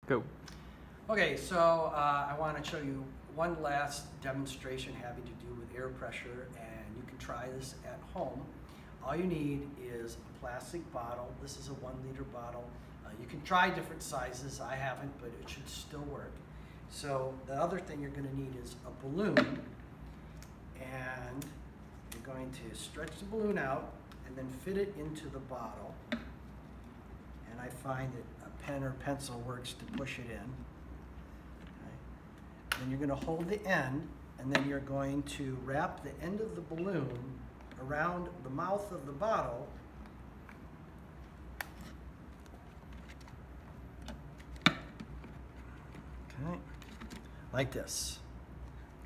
Go. Okay, so I want to show you one last demonstration having to do with air pressure, and you can try this at home. All you need is a plastic bottle. This is a 1 liter bottle. You can try different sizes. I haven't, but it should still work. So the other thing you're going to need is a balloon, and you're going to stretch the balloon out and then fit it into the bottle. And I find that a pen or pencil works to push it in. Okay. Then you're going to hold the end, and then you're going to wrap the end of the balloon around the mouth of the bottle. Okay, like this.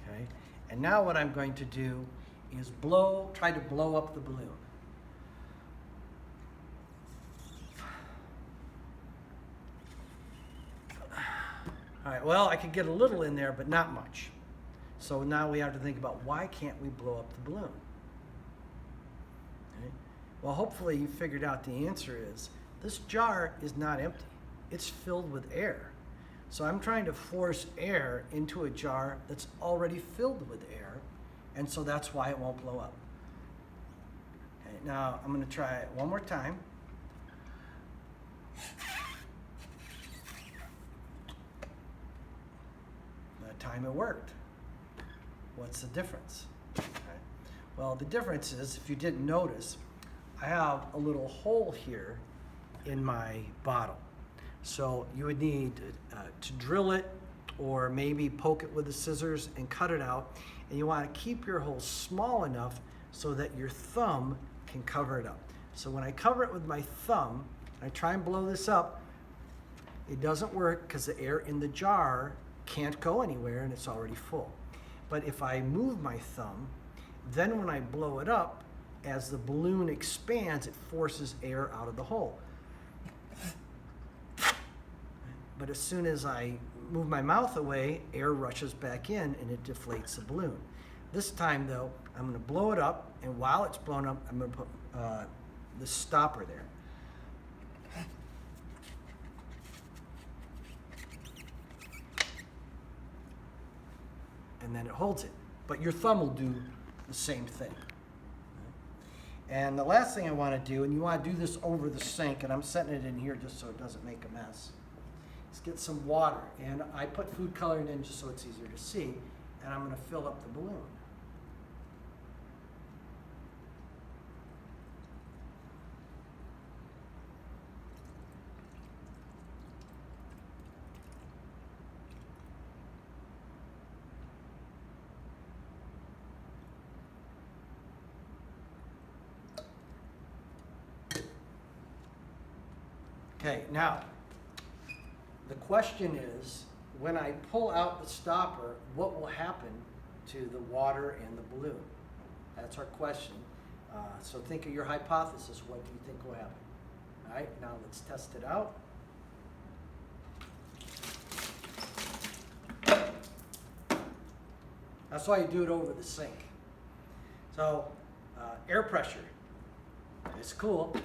Okay, and now what I'm going to do is try to blow up the balloon. All right, well, I could get a little in there, but not much. So now we have to think about, why can't we blow up the balloon? Okay. Well, hopefully you figured out the answer is, this jar is not empty. It's filled with air. So I'm trying to force air into a jar that's already filled with air, and so that's why it won't blow up. Okay, now I'm going to try it one more time. That time it worked. What's the difference? Okay. Well, the difference is, if you didn't notice, I have a little hole here in my bottle. So you would need to drill it, or maybe poke it with the scissors and cut it out. And you want to keep your hole small enough so that your thumb can cover it up. So when I cover it with my thumb, I try and blow this up, it doesn't work because the air in the jar can't go anywhere and it's already full. But if I move my thumb, then when I blow it up, as the balloon expands, it forces air out of the hole. But as soon as I move my mouth away, air rushes back in and it deflates the balloon. This time though, I'm going to blow it up, and while it's blown up, I'm going to put the stopper there. And then it holds it. But your thumb will do the same thing. And the last thing I want to do, and you want to do this over the sink, and I'm setting it in here just so it doesn't make a mess. Let's get some water, and I put food coloring in just so it's easier to see, and I'm going to fill up the balloon. Okay, now, the question is, when I pull out the stopper, what will happen to the water and the balloon? That's our question. So think of your hypothesis. What do you think will happen? All right, now let's test it out. That's why you do it over the sink. So, air pressure. It's cool.